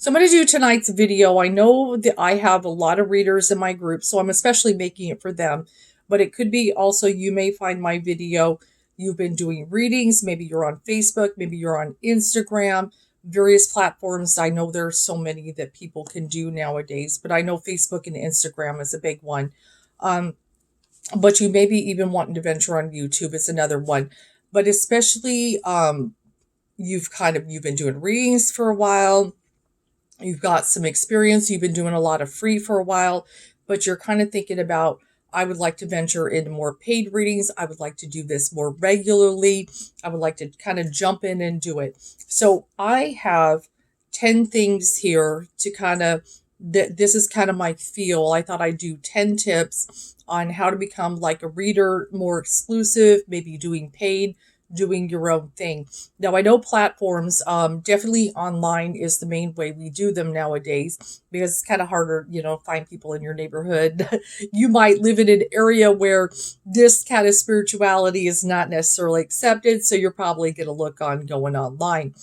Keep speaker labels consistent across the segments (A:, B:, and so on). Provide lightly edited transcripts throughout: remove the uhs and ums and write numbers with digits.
A: So I'm going to do tonight's video. I know that I have a lot of readers in my group, so I'm especially making it for them. But it could be also you may find my video. You've been doing readings. Maybe you're on Facebook. Maybe you're on Instagram, various platforms. I know there's so many that people can do nowadays, but I know Facebook and Instagram is a big one. But you maybe even wanting to venture on YouTube is another one. But especially you've been doing readings for a while. You've got some experience. You've been doing a lot of free for a while, but you're kind of thinking about, I would like to venture into more paid readings. I would like to do this more regularly. I would like to kind of jump in and do it. So I have 10 things here to this is kind of my feel. I thought I'd do 10 tips on how to become like a reader, more exclusive, maybe doing paid, doing your own thing. Now, I know platforms, definitely online is the main way we do them nowadays because it's kind of harder, find people in your neighborhood. You might live in an area where this kind of spirituality is not necessarily accepted, so you're probably going to look on going online.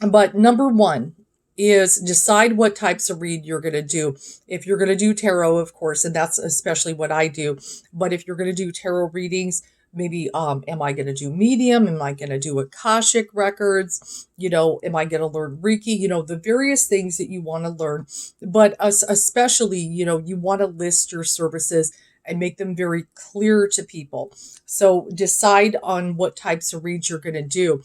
A: But number one is decide what types of read you're going to do. If you're going to do tarot, of course, and that's especially what I do, but if you're going to do tarot readings, maybe am I going to do medium? Am I going to do Akashic records? Am I going to learn Reiki? The various things that you want to learn. But especially, you want to list your services and make them very clear to people. So decide on what types of reads you're going to do.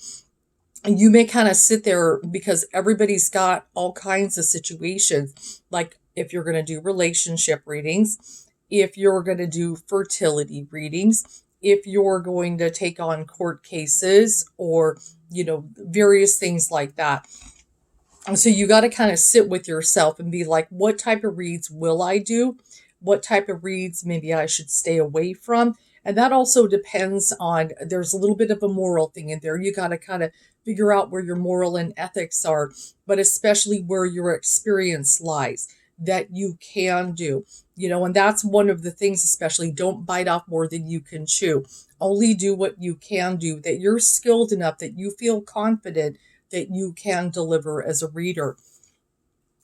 A: You may kind of sit there because everybody's got all kinds of situations. Like if you're going to do relationship readings, if you're going to do fertility readings, if you're going to take on court cases or, various things like that. And so you got to kind of sit with yourself and be like, what type of reads will I do? What type of reads maybe I should stay away from? And that also depends on, there's a little bit of a moral thing in there. You got to kind of figure out where your moral and ethics are, but especially where your experience lies that you can do, and that's one of the things, especially don't bite off more than you can chew. Only do what you can do, that you're skilled enough, that you feel confident that you can deliver as a reader.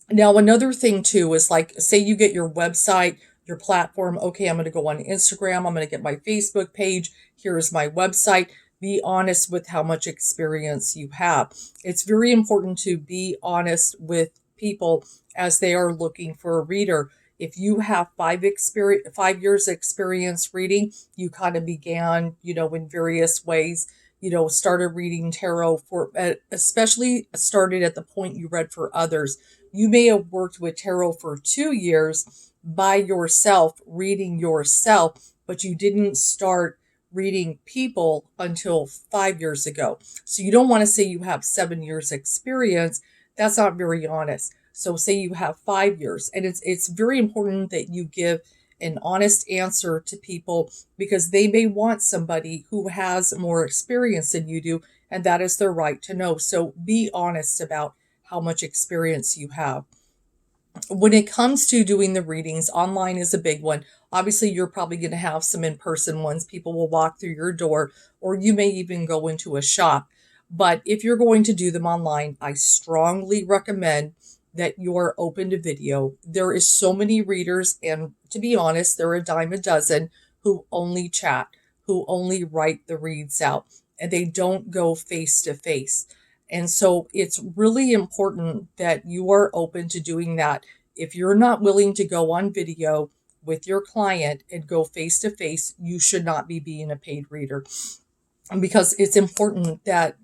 A: Now, another thing too is like, say you get your website, your platform. Okay, I'm going to go on Instagram. I'm going to get my Facebook page. Here's my website. Be honest with how much experience you have. It's very important to be honest with people as they are looking for a reader. If you have 5 years experience reading, you kind of began, in various ways, started reading tarot especially started at the point you read for others. You may have worked with tarot for 2 years by yourself, reading yourself, but you didn't start reading people until 5 years ago. So you don't want to say you have 7 years experience. That's not very honest. So say you have 5 years, and it's very important that you give an honest answer to people because they may want somebody who has more experience than you do, and that is their right to know. So be honest about how much experience you have. When it comes to doing the readings, online is a big one. Obviously, you're probably going to have some in-person ones. People will walk through your door, or you may even go into a shop. But if you're going to do them online, I strongly recommend that you're open to video. There is so many readers, and to be honest, there are a dime a dozen who only chat, who only write the reads out, and they don't go face to face. And so it's really important that you are open to doing that. If you're not willing to go on video with your client and go face to face, you should not be being a paid reader. Because it's important that,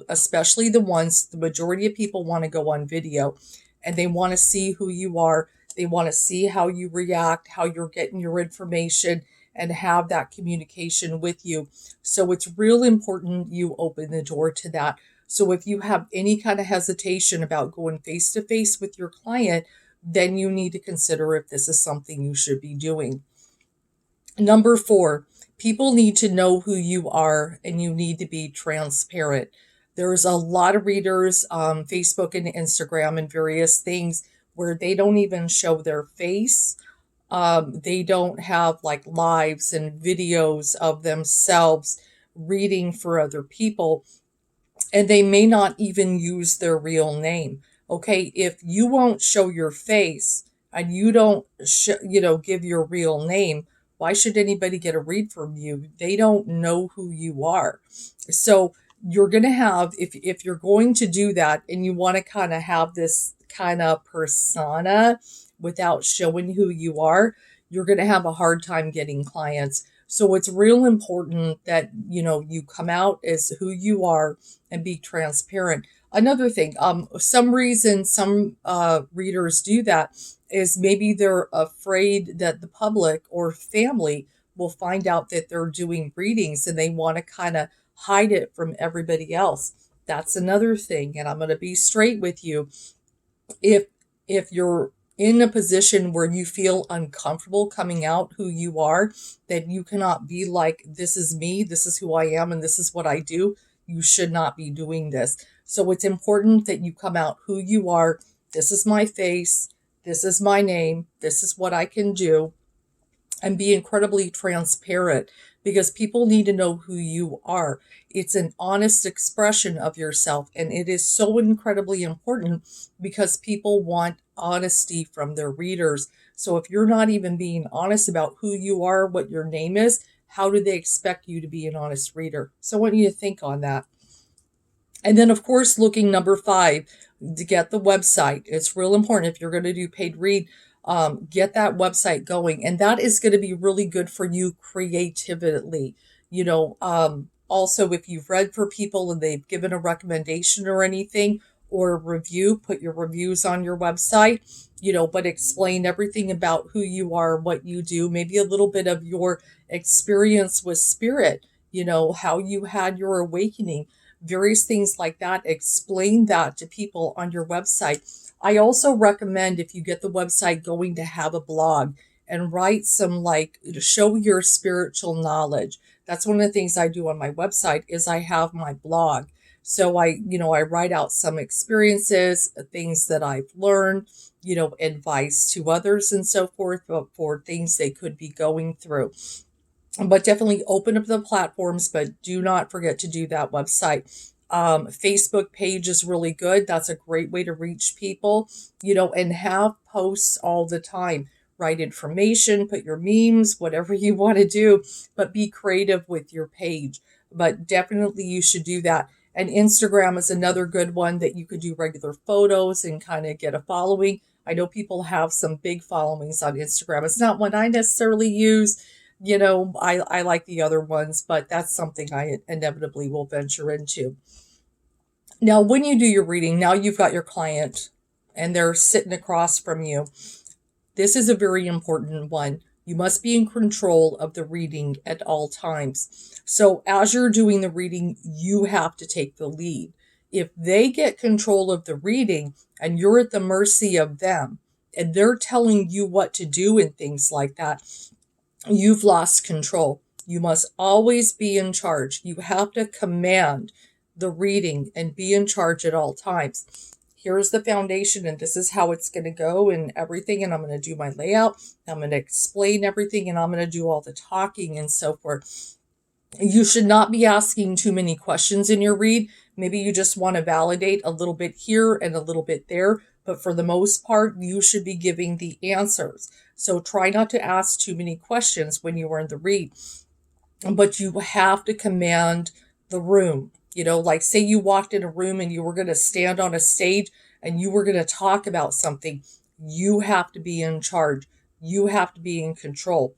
A: especially the majority of people want to go on video and they want to see who you are. They want to see how you react, how you're getting your information, and have that communication with you. So it's real important you open the door to that. So if you have any kind of hesitation about going face to face with your client, then you need to consider if this is something you should be doing. Number 4, people need to know who you are, and you need to be transparent. There's a lot of readers, Facebook and Instagram and various things where they don't even show their face. They don't have like lives and videos of themselves reading for other people. And they may not even use their real name. Okay, if you won't show your face and you don't, give your real name, why should anybody get a read from you? They don't know who you are. So you're going to have, if you're going to do that and you want to kind of have this kind of persona without showing who you are, you're going to have a hard time getting clients. So it's real important that, you come out as who you are and be transparent. Another thing, some reason some readers do that is maybe they're afraid that the public or family will find out that they're doing readings and they want to kind of hide it from everybody else. That's another thing. And I'm going to be straight with you. If you're in a position where you feel uncomfortable coming out who you are, that you cannot be like, this is me, this is who I am, and this is what I do, you should not be doing this. So it's important that you come out who you are. This is my face, this is my name, this is what I can do, and be incredibly transparent, because people need to know who you are. It's an honest expression of yourself, and it is so incredibly important because people want honesty from their readers. So if you're not even being honest about who you are, what your name is, how do they expect you to be an honest reader? So I want you to think on that. And then, of course, looking number 5, to get the website. It's real important if you're going to do paid read. Get that website going, and that is going to be really good for you creatively. Also, if you've read for people and they've given a recommendation or anything, or a review, put your reviews on your website, but explain everything about who you are, what you do, maybe a little bit of your experience with spirit, how you had your awakening, various things like that. Explain that to people on your website. I also recommend, if you get the website going, to have a blog and write some, show your spiritual knowledge. That's one of the things I do on my website, is I have my blog. So I write out some experiences, things that I've learned, advice to others and so forth, for things they could be going through. But definitely open up the platforms, but do not forget to do that website. Facebook page is really good. That's a great way to reach people, and have posts all the time. Write information, put your memes, whatever you want to do, but be creative with your page. But definitely you should do that. And Instagram is another good one that you could do regular photos and kind of get a following. I know people have some big followings on Instagram. It's not one I necessarily use. I like the other ones, but that's something I inevitably will venture into. Now, when you do your reading, now you've got your client and they're sitting across from you. This is a very important one. You must be in control of the reading at all times. So as you're doing the reading, you have to take the lead. If they get control of the reading and you're at the mercy of them and they're telling you what to do and things like that, you've lost control. You must always be in charge. You have to command the reading and be in charge at all times. Here's the foundation, and this is how it's going to go and everything. And I'm going to do my layout. I'm going to explain everything, and I'm going to do all the talking and so forth. You should not be asking too many questions in your read. Maybe you just want to validate a little bit here and a little bit there. But for the most part, you should be giving the answers. So try not to ask too many questions when you are in the read. But you have to command the room. Like say you walked in a room and you were going to stand on a stage and you were going to talk about something. You have to be in charge. You have to be in control.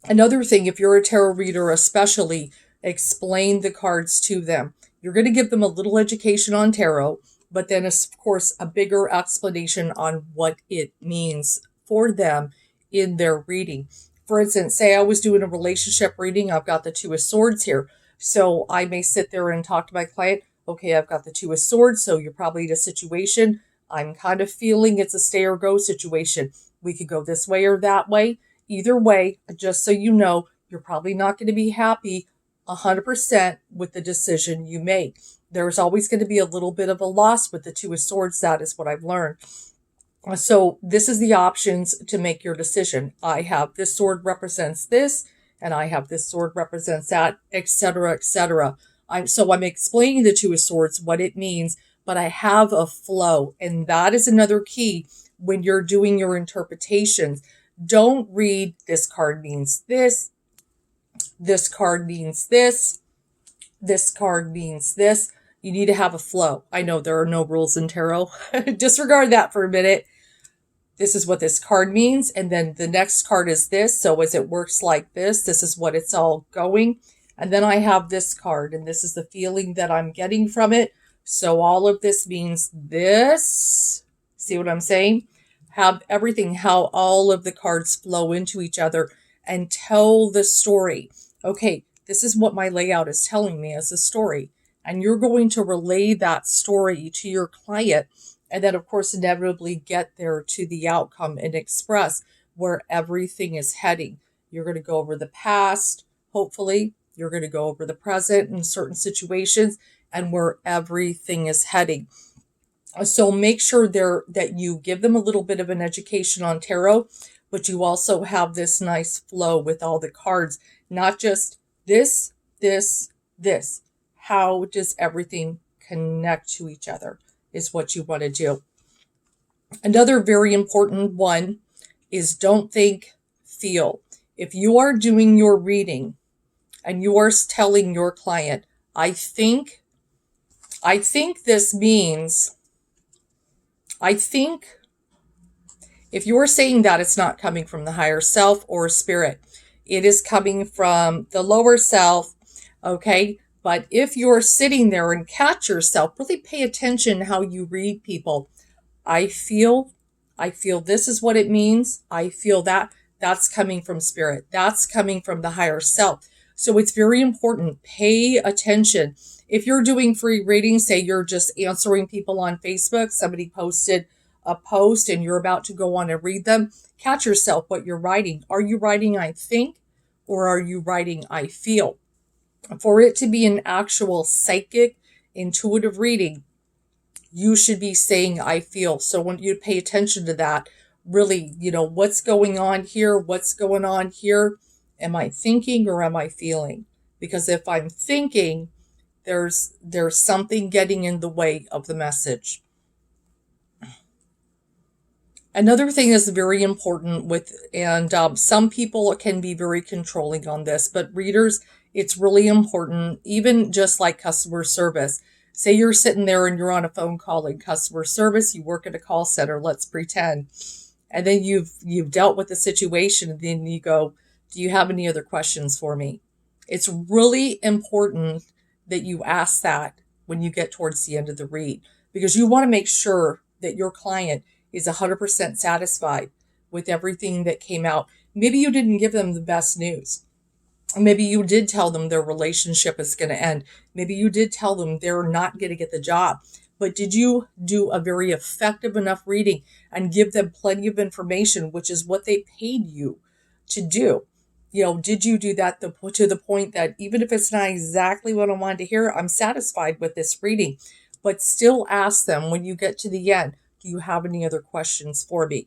A: Another thing, if you're a tarot reader especially, explain the cards to them. You're going to give them a little education on tarot, but then, of course, a bigger explanation on what it means for them in their reading. For instance, say I was doing a relationship reading. I've got the Two of Swords here. So I may sit there and talk to my client. Okay, I've got the Two of Swords, so you're probably in a situation. I'm kind of feeling it's a stay or go situation. We could go this way or that way. Either way, just so you know, you're probably not going to be happy 100% with the decision you make. There's always going to be a little bit of a loss with the Two of Swords. That is what I've learned. So this is the options to make your decision. I have this sword represents this, and I have this sword represents that, etc., etc. I'm explaining the Two of Swords, what it means, but I have a flow. And that is another key when you're doing your interpretations. Don't read this card means this card means this card means this. You need to have a flow. I know there are no rules in tarot. Disregard that for a minute. This is what this card means. And then the next card is this. So as it works like this is what it's all going. And then I have this card, and this is the feeling that I'm getting from it. So all of this means this. See what I'm saying? Have everything, how all of the cards flow into each other and tell the story. Okay, this is what my layout is telling me as a story. And you're going to relay that story to your client. And then, of course, inevitably get there to the outcome and express where everything is heading. You're going to go over the past, hopefully. You're going to go over the present in certain situations and where everything is heading. So make sure that you give them a little bit of an education on tarot, but you also have this nice flow with all the cards, not just this, this, this. How does everything connect to each other is what you want to do. Another very important one is don't think, feel. If you are doing your reading and you are telling your client, I think this means, if you're saying that, it's not coming from the higher self or spirit. It is coming from the lower self, okay? But if you're sitting there and catch yourself, really pay attention how you read people. I feel this is what it means. I feel that's coming from spirit. That's coming from the higher self. So it's very important. Pay attention. If you're doing free readings, say you're just answering people on Facebook, somebody posted a post and you're about to go on and read them, catch yourself what you're writing. Are you writing I think, or are you writing I feel? For it to be an actual psychic, intuitive reading, you should be saying I feel. So when you pay attention to that, really, what's going on here? What's going on here? Am I thinking or am I feeling? Because if I'm thinking, there's something getting in the way of the message. Another thing is very important some people can be very controlling on this, but readers, it's really important, even just like customer service. Say you're sitting there and you're on a phone call in customer service, you work at a call center, let's pretend, and then you've dealt with the situation, and then you go, do you have any other questions for me? It's really important that you ask that when you get towards the end of the read, because you want to make sure that your client is 100% satisfied with everything that came out. Maybe you didn't give them the best news. Maybe you did tell them their relationship is going to end. Maybe you did tell them they're not going to get the job. But did you do a very effective enough reading and give them plenty of information, which is what they paid you to do? Did you do that to the point that even if it's not exactly what I wanted to hear, I'm satisfied with this reading? But still ask them when you get to the end, do you have any other questions for me?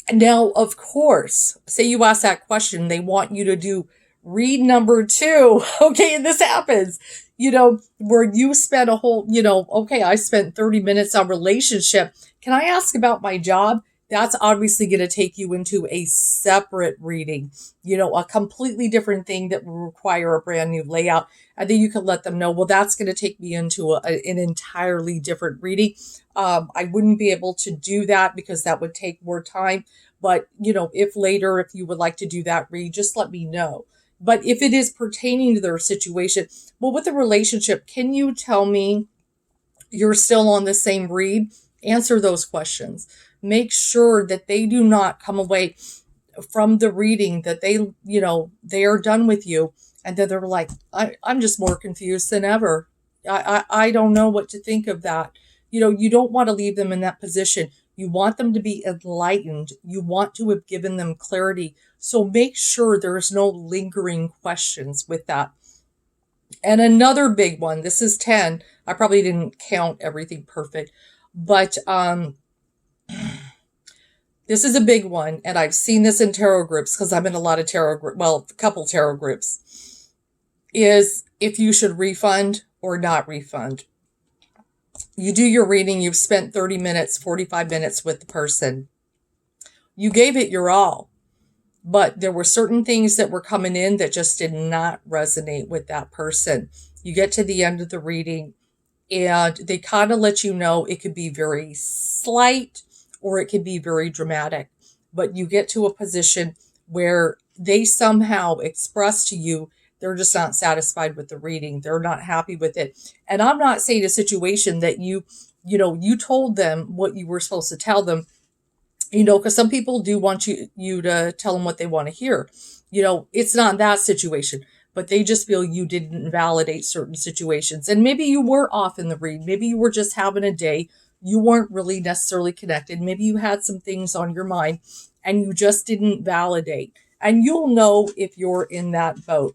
A: And now, of course, say you ask that question, they want you to do read number 2. Okay, and this happens, where you spent a whole, okay, I spent 30 minutes on relationship. Can I ask about my job? That's obviously going to take you into a separate reading, a completely different thing that will require a brand new layout. And then you can let them know, well, that's going to take me into an entirely different reading. I wouldn't be able to do that because that would take more time. But, if later, if you would like to do that read, just let me know. But if it is pertaining to their situation, well, with the relationship, can you tell me you're still on the same read? Answer those questions. Make sure that they do not come away from the reading that they are done with you. And then they're like, I'm just more confused than ever. I don't know what to think of that. You don't want to leave them in that position. You want them to be enlightened. You want to have given them clarity. So make sure there's no lingering questions with that. And another big one, this is 10. I probably didn't count everything perfect, but this is a big one. And I've seen this in tarot groups because I'm in a lot of a couple tarot groups, is if you should refund or not refund. You do your reading, you've spent 30 minutes, 45 minutes with the person. You gave it your all, but there were certain things that were coming in that just did not resonate with that person. You get to the end of the reading and they kind of let you know it could be very slight or it could be very dramatic. But you get to a position where they somehow express to you they're just not satisfied with the reading. They're not happy with it. And I'm not saying a situation that you told them what you were supposed to tell them, because some people do want you to tell them what they want to hear. It's not that situation, but they just feel you didn't validate certain situations. And maybe you were off in the read. Maybe you were just having a day. You weren't really necessarily connected. Maybe you had some things on your mind and you just didn't validate. And you'll know if you're in that boat.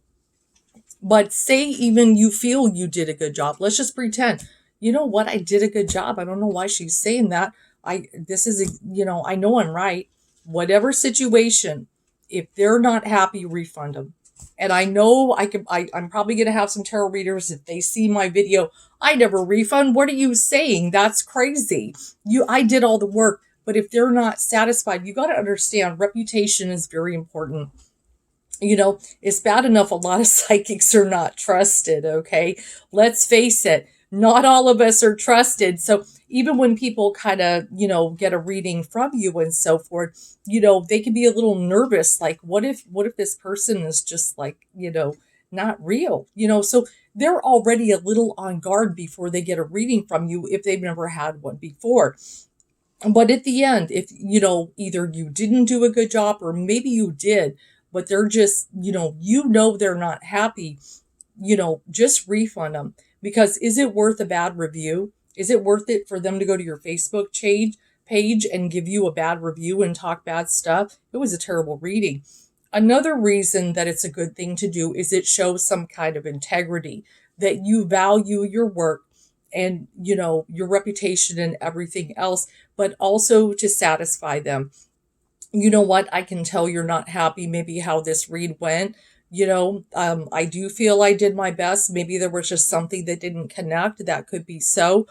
A: But say even you feel you did a good job. Let's just pretend, you know what, I did a good job. I don't know why she's saying that. I know I'm right. Whatever situation, if they're not happy, refund them. And I know I'm probably going to have some tarot readers, if they see my video, I never refund. What are you saying? That's crazy. I did all the work. But if they're not satisfied, you got to understand reputation is very important. It's bad enough a lot of psychics are not trusted, okay? Let's face it, not all of us are trusted. So even when people kind of, get a reading from you and so forth, they can be a little nervous. Like, what if this person is just like, not real, so they're already a little on guard before they get a reading from you if they've never had one before. But at the end, if, either you didn't do a good job or maybe you did, but they're just, they're not happy, just refund them. Because is it worth a bad review? Is it worth it for them to go to your Facebook page and give you a bad review and talk bad stuff? It was a terrible reading. Another reason that it's a good thing to do is it shows some kind of integrity, that you value your work and, your reputation and everything else, but also to satisfy them. You know what? I can tell you're not happy maybe how this read went. I do feel I did my best. Maybe there was just something that didn't connect. That could be so.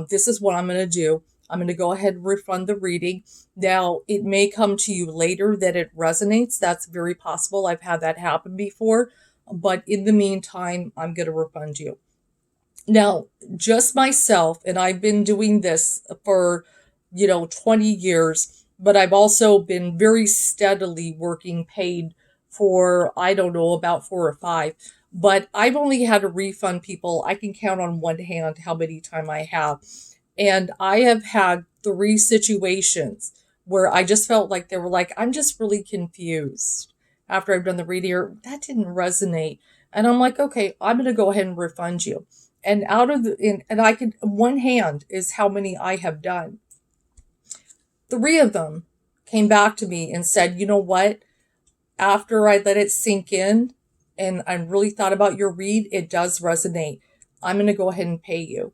A: This is what I'm going to do. I'm going to go ahead and refund the reading. Now, it may come to you later that it resonates. That's very possible. I've had that happen before. But in the meantime, I'm going to refund you. Now, just myself, and I've been doing this for, 20 years, but I've also been very steadily working paid for, I don't know, about 4 or 5. But I've only had to refund people. I can count on one hand how many times I have. And I have had 3 situations where I just felt like they were like, I'm just really confused after I've done the reading, or that didn't resonate. And I'm like, okay, I'm going to go ahead and refund you. And and I could, one hand is how many I have done. 3 of them came back to me and said, you know what? After I let it sink in and I really thought about your read, it does resonate. I'm going to go ahead and pay you.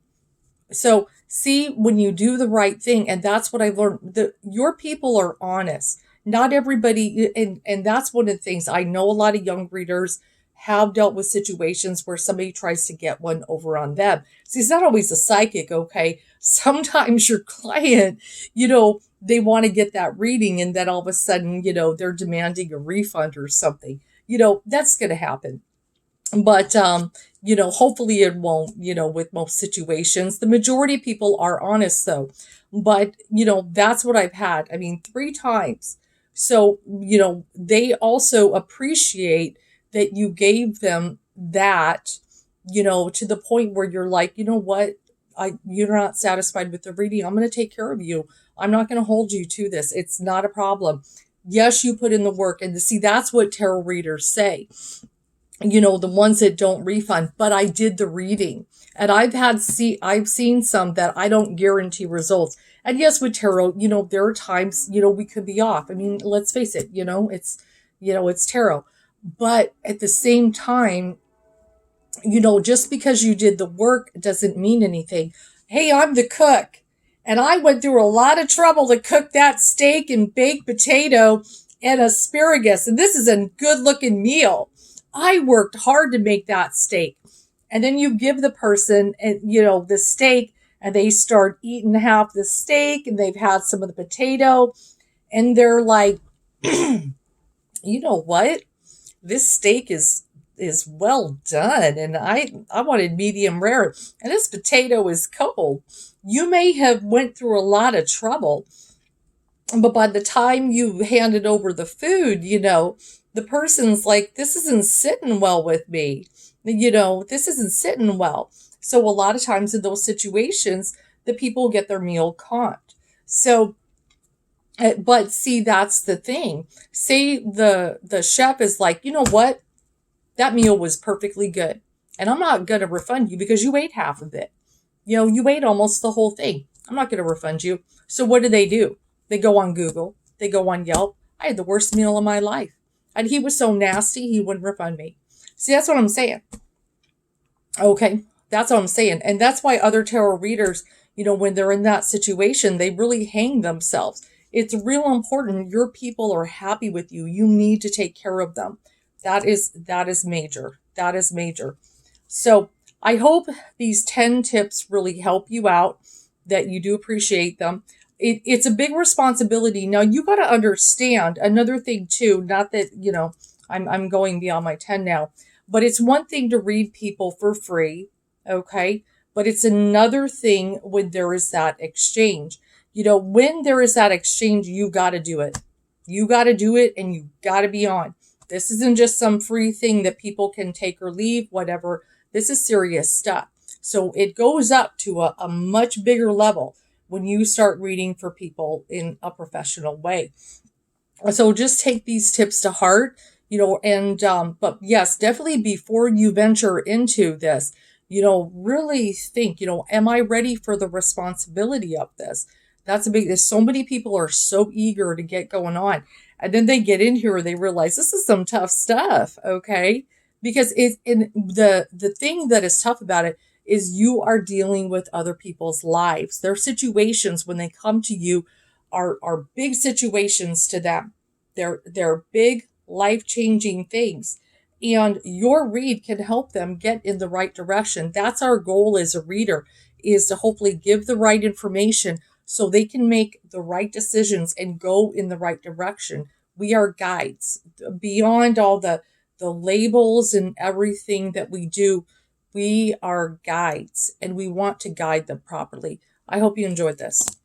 A: So see, when you do the right thing, and that's what I learned, your people are honest. Not everybody, and that's one of the things. I know a lot of young readers have dealt with situations where somebody tries to get one over on them. See, it's not always a psychic, okay? Sometimes your client, they want to get that reading and then all of a sudden, they're demanding a refund or something. That's going to happen. But, hopefully it won't, with most situations. The majority of people are honest though. But, that's what I've had. I mean, 3 times. So, they also appreciate that you gave them that, to the point where you're like, you know what? You're not satisfied with the reading. I'm going to take care of you. I'm not going to hold you to this. It's not a problem. Yes, you put in the work. And see, that's what tarot readers say. The ones that don't refund, but I did the reading. And I've seen some that I don't guarantee results. And yes, with tarot, there are times, we could be off. I mean, let's face it, it's tarot. But at the same time, just because you did the work doesn't mean anything. Hey, I'm the cook. And I went through a lot of trouble to cook that steak and baked potato and asparagus. And this is a good looking meal. I worked hard to make that steak. And then you give the person, the steak, and they start eating half the steak and they've had some of the potato, and they're like, you know what? This steak is well done, and I wanted medium rare, and this potato is cold. You may have went through a lot of trouble, but by the time you handed over the food, the person's like, this isn't sitting well with me. This isn't sitting well. So a lot of times in those situations, the people get their meal comped. So, but see, that's the thing. Say the chef is like, you know what? That meal was perfectly good. And I'm not going to refund you because you ate half of it. You ate almost the whole thing. I'm not going to refund you. So what do? They go on Google. They go on Yelp. I had the worst meal of my life. And he was so nasty, he wouldn't refund me. See, that's what I'm saying. Okay, that's what I'm saying. And that's why other tarot readers, when they're in that situation, they really hang themselves. It's real important. Your people are happy with you. You need to take care of them. That is major. That is major. So I hope these 10 tips really help you out, that you do appreciate them. It's a big responsibility. Now you got to understand another thing too, not that, I'm going beyond my 10 now, but it's one thing to read people for free. Okay. But it's another thing when there is that exchange. When there is that exchange, you got to do it. You got to do it, and you got to be on. This isn't just some free thing that people can take or leave, whatever. This is serious stuff. So it goes up to a much bigger level when you start reading for people in a professional way. So just take these tips to heart, but yes, definitely before you venture into this, really think, am I ready for the responsibility of this? There's so many people are so eager to get going on. And then they get in here and they realize this is some tough stuff. Okay. Because the thing that is tough about it is you are dealing with other people's lives. Their situations when they come to you are big situations to them. They're big life-changing things. And your read can help them get in the right direction. That's our goal as a reader, is to hopefully give the right information so they can make the right decisions and go in the right direction. We are guides. Beyond all the labels and everything that we do, we are guides, and we want to guide them properly. I hope you enjoyed this.